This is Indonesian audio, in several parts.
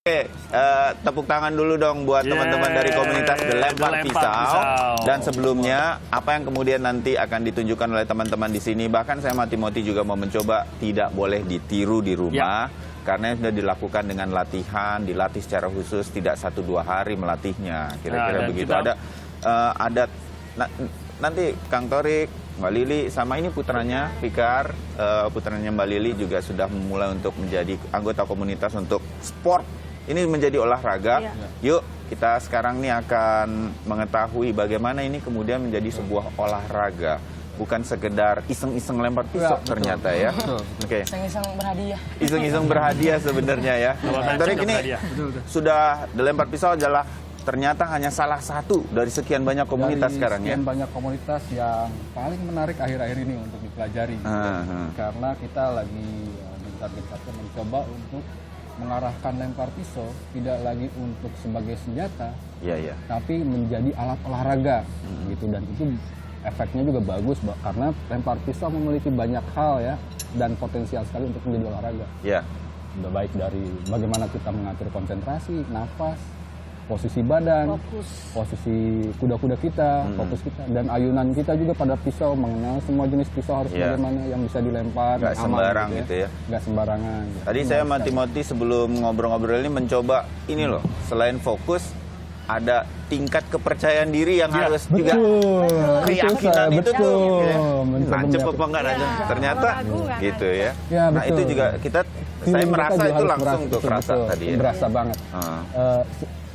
Oke, tepuk tangan dulu dong buat teman-teman dari komunitas Lempar Pisau. Dan sebelumnya, apa yang kemudian nanti akan ditunjukkan oleh teman-teman di sini, bahkan saya sama Timothy juga mau mencoba, tidak boleh ditiru di rumah. Karena sudah dilakukan dengan latihan, dilatih secara khusus, tidak 1-2 hari melatihnya. Kira-kira begitu. Ada nanti Kang Torik, Mbak Lili, sama ini putranya, Fikar, putranya Mbak Lili juga sudah memulai untuk menjadi anggota komunitas untuk sport. Ini menjadi olahraga. Yuk, kita sekarang nih akan mengetahui bagaimana ini kemudian menjadi sebuah olahraga. Bukan sekedar iseng-iseng lempar pisau ternyata ya. Oke. Iseng-iseng berhadiah. Iseng-iseng berhadiah sebenarnya ya. Torik, ini sudah lempar pisau adalah ternyata hanya salah satu dari sekian banyak komunitas sekarang ya. Sekian banyak komunitas yang paling menarik akhir-akhir ini untuk dipelajari. Karena kita lagi mentargetkan mencoba untuk mengarahkan lempar pisau tidak lagi untuk sebagai senjata, tapi menjadi alat olahraga gitu, dan itu efeknya juga bagus karena lempar pisau memiliki banyak hal ya dan potensial sekali untuk menjadi olahraga. Baik dari bagaimana kita mengatur konsentrasi, nafas, posisi badan, posisi kuda-kuda kita, fokus kita, dan ayunan kita juga pada pisau, mengenal semua jenis pisau harus bagaimana yang bisa dilempar. Nggak sembarang gitu ya. Nggak sembarangan. Tadi saya sama Timothy sebelum ngobrol-ngobrol ini mencoba ini loh, selain fokus, ada tingkat kepercayaan diri yang harus juga keyakinan itu tuh nancep apa enggak nancep, ternyata gitu ya. Nah itu juga saya merasa itu langsung tuh kerasa tadi ya. Berasa banget.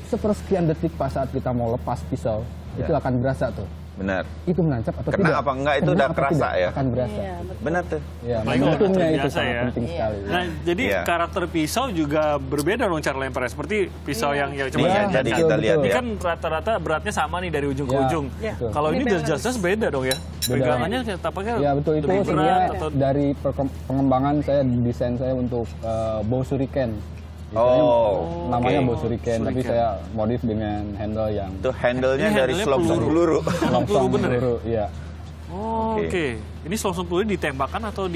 Sepersekian detik pas saat kita mau lepas pisau, itu akan berasa tuh. Benar. Itu menancap atau tidak? Kena apa enggak itu udah kerasa ya? Akan berasa. Benar tuh. Ya, momentumnya itu sangat penting sekali. Nah, jadi karakter pisau juga berbeda dong cara lemparnya. Seperti pisau yang coba jadi kita lihat ini ya. kan rata-rata beratnya sama nih dari ujung ke ujung. Kalau ini jelas-jelas beda dong ya. Pegangannya tampaknya itu sebenarnya dari pengembangan desain saya untuk bow shuriken. Namanya bow shuriken, tapi saya modif dengan handle yang handle-nya dari selongsong peluru. Selongsong peluru, iya. Oke. Ini selongsong peluru ditembakkan atau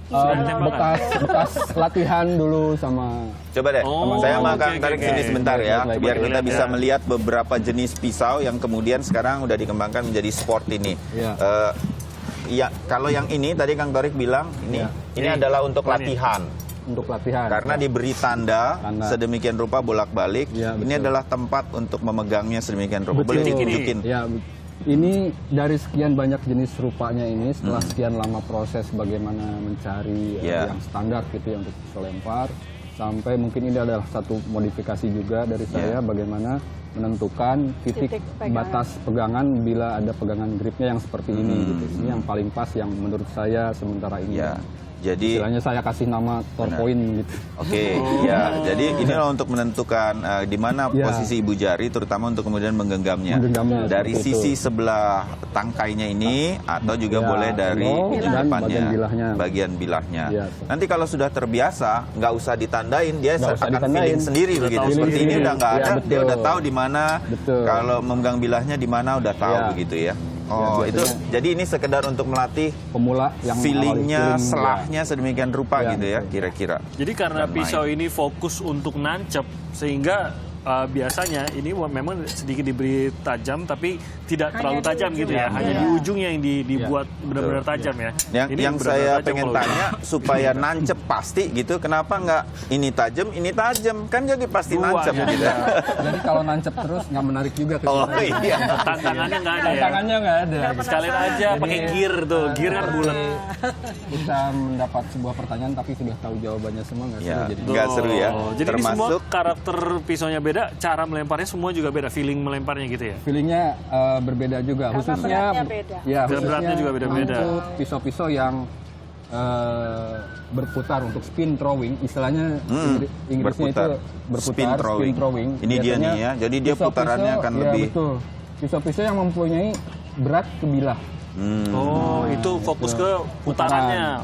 bekas latihan dulu sama. Coba deh, saya akan tarik sini sebentar ya, biar kita bisa melihat beberapa jenis pisau yang kemudian sekarang udah dikembangkan menjadi sport ini. Ya, kalau yang ini tadi Kang Torik bilang ini adalah untuk latihan. Karena diberi tanda sedemikian rupa bolak-balik. Ini adalah tempat untuk memegangnya sedemikian rupa. Boleh ditunjukin? Ya, ini dari sekian banyak jenis rupanya ini, setelah sekian lama proses bagaimana mencari yang standar gitu ya untuk pisau lempar, sampai mungkin ini adalah satu modifikasi juga dari saya bagaimana menentukan titik batas pegangan bila ada pegangan gripnya yang seperti ini gitu. Ini yang paling pas yang menurut saya sementara ini. Jadi istilahnya saya kasih nama torpoint gitu. Jadi inilah untuk menentukan di mana posisi ibu jari, terutama untuk kemudian menggenggamnya. Dari sisi sebelah tangkainya ini, atau juga boleh dari depannya, bagian bilahnya. Nanti kalau sudah terbiasa, nggak usah ditandain, dia akan feeling sendiri begitu. Seperti ini udah nggak ada, dia udah tahu di mana. Kalau memegang bilahnya di mana udah tahu begitu ya. Jadi ini sekedar untuk melatih pemula yang feelingnya, selahnya sedemikian rupa gitu ya, kira-kira. Jadi karena pisau ini fokus untuk nancep, sehingga biasanya ini memang sedikit diberi tajam, tapi tidak terlalu tajam gitu ya. Hanya di ujungnya yang dibuat benar-benar tajam ya. Yang saya pengen tanya, supaya nancep pasti gitu, kenapa nggak ini tajam, ini tajam? Kan jadi pasti nancep gitu. Jadi kalau nancep terus nggak menarik juga. Tantangannya nggak ada ya? Tantangannya nggak ada. Sekalian aja pakai gear tuh, gear kan bulat. Kita mendapat sebuah pertanyaan tapi sudah tahu jawabannya semua, nggak seru jadi. Nggak seru ya. Jadi ini semua karakter pisaunya beda, cara melemparnya semua juga beda, feeling melemparnya gitu ya? Feelingnya berbeda juga, khususnya beratnya juga beda-beda. Untuk pisau-pisau yang berputar untuk spin throwing, istilahnya Inggrisnya itu berputar, spin throwing. Ini dia nih ya, jadi dia putarannya akan lebih. Betul. Pisau-pisau yang mempunyai berat ke bilah. Itu fokus ke putarannya.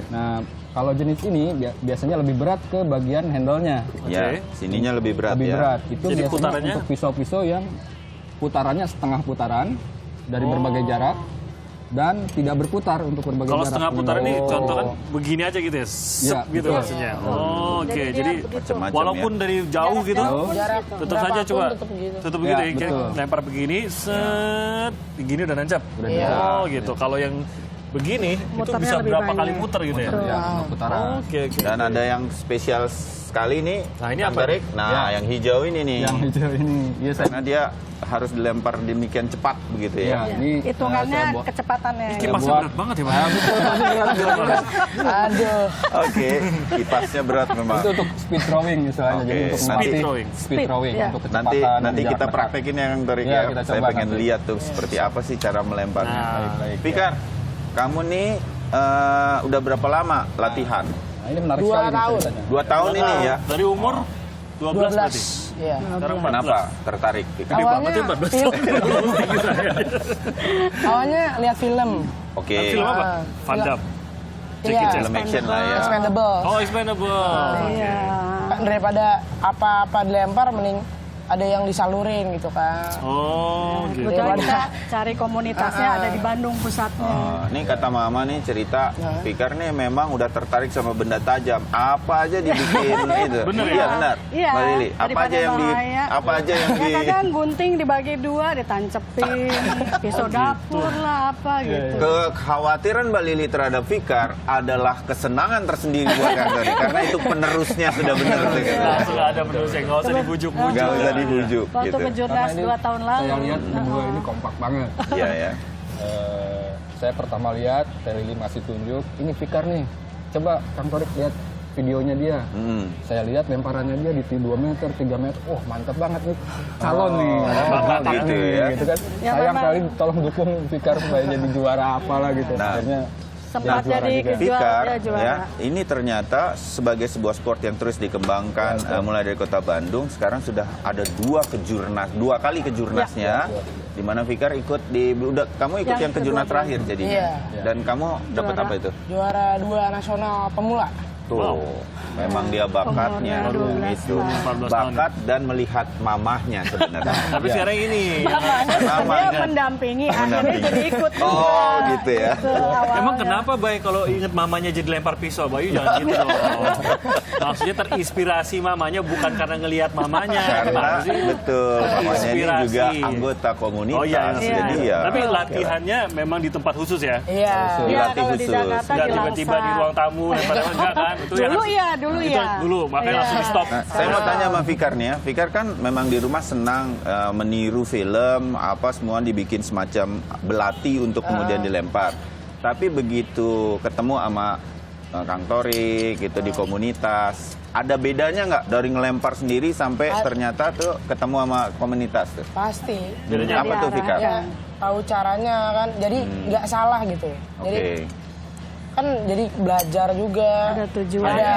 Nah, kalau jenis ini biasanya lebih berat ke bagian handle-nya. Sininya lebih berat. Itu jadi biasanya untuk pisau-pisau yang putarannya setengah putaran dari berbagai jarak. dan tidak berputar untuk berbagai Kalau jarak. setengah putar ini Oh. contoh kan begini aja gitu ya, sep Ya, gitu betul. maksudnya. Oh, oke, Jadi dia jadi begitu. Macam-macam walaupun ya. dari jauh gitu, Jarak tetap saja berapapun coba tetap gitu. tutup begitu Ya, ya, kayak betul. lempar begini, set, begini udah nancap. Udah Iya. Oh gitu. Kalau yang begini itu Muternya bisa lebih berapa banyak. kali muter gitu ya? Ya, untuk putaran. Oke, oke. Dan ada yang spesial sekali nih. Nah, ini Kang apa Torik. Nah, Ya. yang hijau ini nih. Yang hijau ini, iya saya. Karena dia harus dilempar demikian cepat begitu ya. Ya, ini Hitungannya saya buat- kecepatannya. Kipasnya buat- berat banget ya, Pak. Aduh. Oke, kipasnya berat memang. Itu untuk speed throwing misalnya, Oke, jadi untuk speed melatih throwing. speed throwing Iya. untuk Nanti kecepatan nanti dan kita jarak dekat. praktekin ya Kang Torik Iya, ya. kita Saya coba pengen nanti. lihat tuh seperti apa sih cara melemparnya. Nah. Baik-baik, ya. Fikar, kamu nih udah berapa lama latihan? Nah, ini menarik 2 sekali nih tahun. ceritanya. 2 tahun ini ya. Dari umur 12 berarti. 12. Iya. Sekarang 14. Kenapa tertarik? Fikar? Gede banget ya Awalnya 14 film. tahun. Awalnya lihat film. Oke. Film apa? Ah, Van Damme. Iya. Film action lah ya. Expendable. Oh, Expendable. Iya. Kan daripada apa-apa dilempar mending ada yang disalurin gitu kan. Oh, gitu. Kebetulan kita cari komunitasnya ada di Bandung pusatnya. Ini kata Mama nih cerita, Fikar nih memang udah tertarik sama benda tajam. Apa aja dibikin itu. Bener ya? Iya benar. Iya. Mbak Lili, apa daripada aja yang di bahaya. apa aja yang di Kadang-kadang gunting dibagi 2, ditancepin, pisau dapur lah apa gitu. Kekhawatiran Mbak Lili terhadap Fikar adalah kesenangan tersendiri buat Kang Torik karena itu penerusnya sudah benar tuh kan. Langsung ada penulisnya, nggak usah dibujuk-bujuk. Nggak usah dibujuk Waktu gitu. ke Jurnas 2 tahun lalu. Saya lihat berdua ini kompak banget. Iya ya. Saya pertama lihat, Teh Lili masih tunjuk, ini Fikar nih. Coba Kang Torik lihat videonya dia. Saya lihat lemparannya dia di 2 meter, 3 meter. Oh, mantap banget nih. Calon nih. bakat Bakat gitu nih, ya. gitu kan. Ya, Sayang memang. kali tolong dukung Fikar supaya jadi juara apalah gitu. Nah. Akhirnya Sempat juara jadi juga. Fikar ya, juara. ya, ini ternyata sebagai sebuah sport yang terus dikembangkan mulai dari Kota Bandung, sekarang sudah ada 2 kali kejurnasnya, di mana Fikar ikut di kamu ikut Yang yang kejurnas kedua. terakhir jadinya. Iya. Dan kamu dapat Juara. apa itu? Juara 2 nasional pemula. Tuh, memang dia bakatnya Umurnya 12 itu. tahun. 14 tahun. Bakat dan melihat mamahnya sebenarnya. Tapi sekarang ini, Mama Dia kan? mendampingi, akhirnya jadi ikut juga. Oh, gitu ya. Itu awalnya. emang kenapa Bay kalau inget mamanya jadi lempar pisau? Bayu jangan gitu dong. Maksudnya terinspirasi mamanya bukan karena ngelihat mamanya. Karena Gimana sih? betul, mamanya ini Inspirasi. juga anggota komunitas. Oh iya, Jadi ya. Tapi latihannya memang di tempat khusus ya? Iya. Iya, Dilatih kalau di khusus. Jakarta Nggak di tiba-tiba di ruang tamu lempar enggak kan? Itu yang Dulu harus- iya, dulu itu iya. Dulu, makanya Iya. langsung di stop. Nah, saya mau tanya sama Fikar nih ya. Fikar kan memang di rumah senang meniru film, apa semua dibikin semacam belati untuk kemudian dilempar. Tapi begitu ketemu sama Kang Torik gitu di komunitas, ada bedanya nggak dari ngelempar sendiri sampai ternyata tuh ketemu sama komunitas tuh? Pasti. Bedanya Apa tuh Fikar? Ya, tahu caranya kan. Jadi nggak salah gitu. Jadi Oke. kan jadi belajar juga. Ada tujuannya. Ada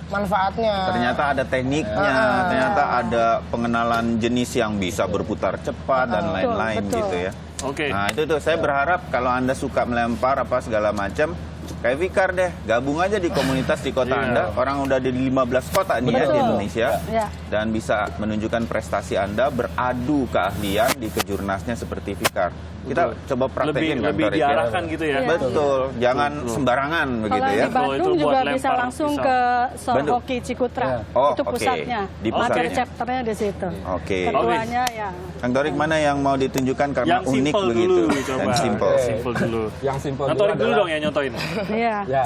manfaatnya. Ternyata ada tekniknya, ternyata ada pengenalan jenis yang bisa berputar cepat dan lain-lain betul. gitu ya. Oke. Nah itu tuh saya berharap kalau Anda suka melempar apa segala macam, kayak Fikar deh, gabung aja di komunitas di kota Iya. Anda. Orang udah di 15 kota nih ya di Betul. Indonesia. Ya. Dan bisa menunjukkan prestasi Anda, beradu keahlian di kejurnasnya seperti Fikar. Kita coba praktekin kan, lebih Torik, ya? diarahkan gitu ya. Iya. Betul, jangan sembarangan begitu Kalau ya. di Bandung Itu juga buat bisa lempar langsung pisau. ke Sor Bandung. Hoki Cikutra. Ya. Oh, Itu oke. pusatnya. Di pusatnya. Ada chapternya di situ. Oke. Ketuanya ya. Kang Torik mana yang mau ditunjukkan karena Yang unik simple begitu? dulu coba. Yang simple. Simple dulu. Yang simpel Nah, Torik dulu adalah- dong yang nyontoin. Iya. Ya,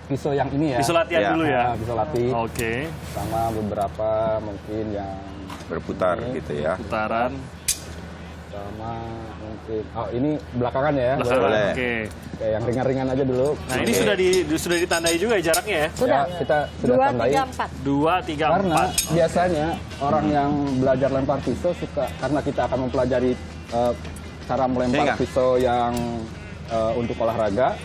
pisau yang ini ya. Pisau latihan Ya. dulu ya. Nah, pisau latih. Oke. Sama beberapa mungkin yang Berputar gitu ya. Putaran. sama mungkin ini belakangan ya. Belakangan. Boleh. Oke. Oke, yang ringan-ringan aja dulu. Nah, ini sudah ditandai juga ya jaraknya ya? Sudah. Ya, kita sudah 2, tandai. 3, 4. 2, 3, Karena 4. biasanya orang yang belajar lempar pisau suka karena kita akan mempelajari cara melempar Iya. pisau yang untuk olahraga.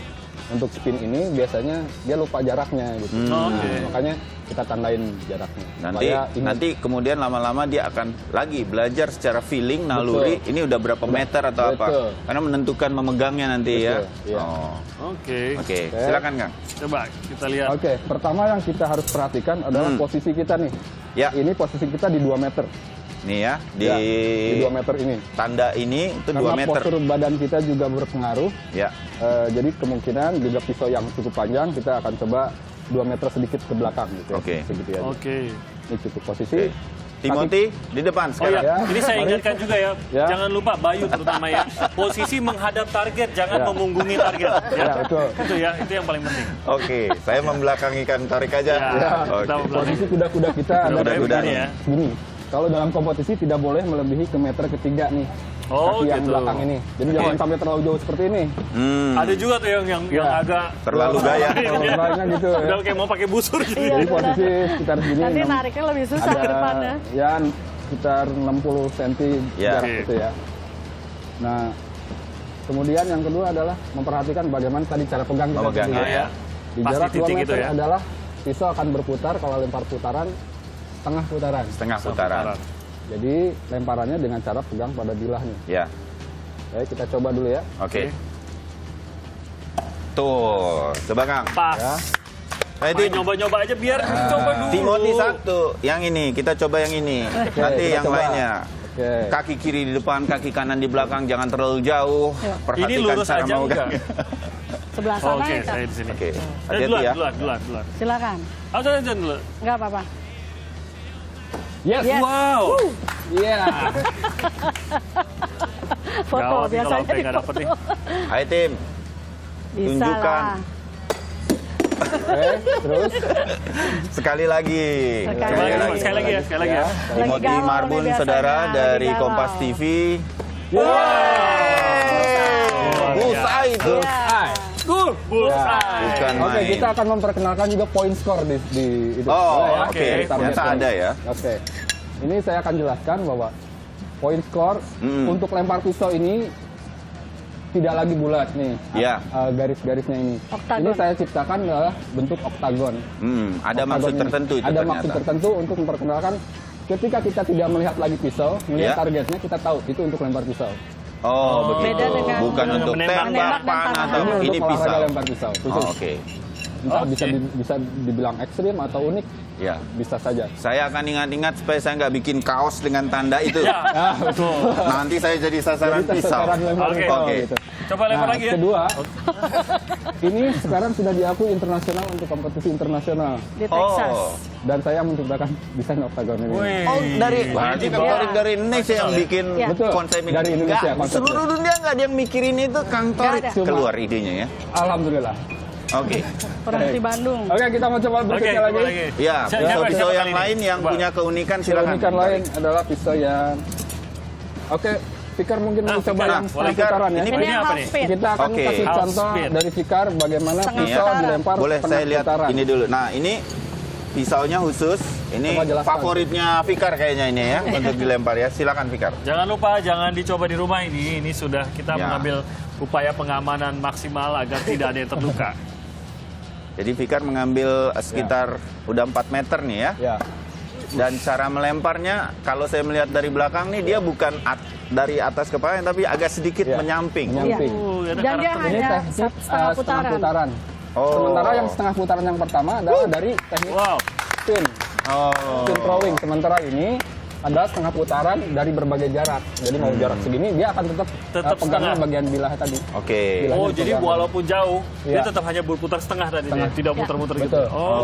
Untuk spin ini biasanya dia lupa jaraknya gitu. Oh, oke. Makanya kita tandain jaraknya. Nanti Supaya ini- nanti kemudian lama-lama dia akan lagi belajar secara feeling naluri ini udah berapa meter atau apa. Betul. Karena menentukan memegangnya nanti ya. Betul, iya. Oh. Oke. Oke, silakan Kang. Coba kita lihat. Oke, pertama yang kita harus perhatikan adalah posisi kita nih. Ya. Ini posisi kita di 2 meter. nih ya di, Ya, di 2 meter ini. tanda ini itu 2 Karena meter. postur badan kita juga berpengaruh. Ya. Jadi kemungkinan bila pisau yang cukup panjang kita akan coba 2 meter sedikit ke belakang gitu. Ya. Oke. Segitu aja. Oke. Ini cukup posisi. Timothy di depan Oh ya, sekarang. Ya. ini saya Mari. ingatkan juga ya, Ya. jangan lupa Bayu terutama ya, posisi menghadap target, jangan Ya. memunggungi target. Ya, betul. Itu ya, itu yang paling penting. Oke, saya membelakangikan Tarik aja. Ya. Oke. Kita Posisi kuda-kuda kita ada Kuda-kuda begini. ya. Gini. Kalau dalam kompetisi tidak boleh melebihi ke meter ketiga nih. Oh, kaki yang gitu. belakang ini. Jadi jangan sampai terlalu jauh seperti ini. Ada juga tuh yang Ya. agak Terlalu gaya. Terlalu gitu ya. udah kayak mau pakai busur gitu. Iya, Jadi posisi sekitar segini. Nanti enam- nariknya lebih susah ke depannya. ya sekitar 60 cm Ya. jarak Oke. itu ya. Nah, kemudian yang kedua adalah memperhatikan bagaimana tadi cara pegang kita Memegang, tadi. ya. Di Pas jarak di 2 titik meter itu ya. adalah pisau akan berputar kalau lempar putaran setengah putaran. Setengah putaran. Jadi lemparannya dengan cara pegang pada bilahnya. Ya. Oke, kita coba dulu ya. Oke. Tuh, coba Kang. Pas. Ya. Nah, Main nyoba-nyoba aja biar coba dulu. Timothy satu, yang ini kita coba yang ini. Nanti kita yang coba. lainnya. Oke. Kaki kiri di depan, kaki kanan di belakang, jangan terlalu jauh. Ya. Perhatikan Ini lurus cara aja memegang. Sebelah sana Oke, ya, Kak? saya di sini. Oke, Eh, hati-hati duluan, ya. duluan. Silakan. Oh, jangan dulu. Enggak apa-apa. Yes. Yes. Wow. Iya. Foto Gawat nih kalau biasanya sampai di nggak dapet nih. foto. Ayo tim, Bisa tunjukkan. lah. Oke, terus sekali lagi. Sekali lagi. Sekali lagi ya. Lagi Timothy galau nih Marbun, biasanya, saudara lagi dari galau. Kompas TV. Luar Busa itu. Iya. Bullseye. Bukan Oke, main. kita akan memperkenalkan juga poin skor di itu. Oh, Boleh ya? oke. Target Ternyata poin. ada ya. Oke. Ini saya akan jelaskan bahwa poin skor untuk lempar pisau ini tidak lagi bulat nih. Ya. Garis-garisnya ini. Oktagon. Ini saya ciptakan adalah bentuk oktagon. Ada maksud Oktagon ini. tertentu itu Ada ternyata. maksud tertentu untuk memperkenalkan ketika kita tidak melihat lagi pisau, melihat Ya. targetnya kita tahu itu untuk lempar pisau. Oh, begitu. Beda dengan Bukan untuk menembak. tembak, Menembak dan panah panah. atau Ini ini untuk olahraga pisau. lempar pisau. Oh, Khusus. oke. Entah Oke. bisa dibilang ekstrim atau unik, Ya. bisa saja. Saya akan ingat-ingat supaya saya nggak bikin kaos dengan tanda itu. Ya. Ah, betul. Nanti saya jadi sasaran Jadi pisau. sasaran lempar Oke. pisau, Oke. gitu. Coba lempar lagi ya. Kedua, ini sekarang sudah diakui internasional untuk kompetisi internasional. Di Texas. Oh. Dan saya menciptakan desain oktagon ini. Wih. Oh, dari berarti Kang Ya. Torik dari Indonesia yang bikin Ya. Betul. konsep ini. Dari Indonesia Nggak, konsepnya. seluruh dunia nggak ada yang mikirin itu, Kang Torik Nggak ada. keluar idenya ya. Alhamdulillah. Oke. Orang di Bandung. Oke, kita mau coba Oke, berikutnya coba lagi. lagi. Ya, Siapa- pisau-pisau siapa yang kali ini? lain yang Coba. punya keunikan silakan. Keunikan lain adalah pisau yang... Oke, Fikar mungkin mau coba Fikar, yang boleh. setengah Fikar, putaran ya. ini Ini apa yang nih? half speed. Kita akan Oke. kasih Half contoh speed. dari Fikar bagaimana Setengah pisau putaran. dilempar Boleh setengah saya lihat putaran. ini dulu. Nah, ini pisaunya khusus. Ini Coba jelaskan. favoritnya Fikar kayaknya ini ya untuk dilempar ya. Silakan Fikar. Jangan lupa, jangan dicoba di rumah ini. Ini sudah kita Ya. mengambil upaya pengamanan maksimal agar tidak ada yang terluka. Jadi Fikar mengambil sekitar udah 4 meter nih ya. Ya. Dan cara melemparnya kalau saya melihat dari belakang nih dia bukan dari atas kepala tapi agak sedikit Ya. menyamping. Menyamping. Ada Dan dia karakter. Ini hanya teknik setengah setengah putaran. putaran. Oh. Sementara yang setengah putaran yang pertama adalah dari teknik Wow. spin. Oh. Spin throwing. Sementara ini adalah setengah putaran dari berbagai jarak. Jadi mau jarak segini dia akan tetap Tetap pegangnya setengah. bagian bilah tadi. Oke. Bilahnya Oh, jadi dipegang. walaupun jauh, dia Iya. tetap hanya berputar setengah tadi, Setengah. tidak muter-muter gitu. Betul. Oh.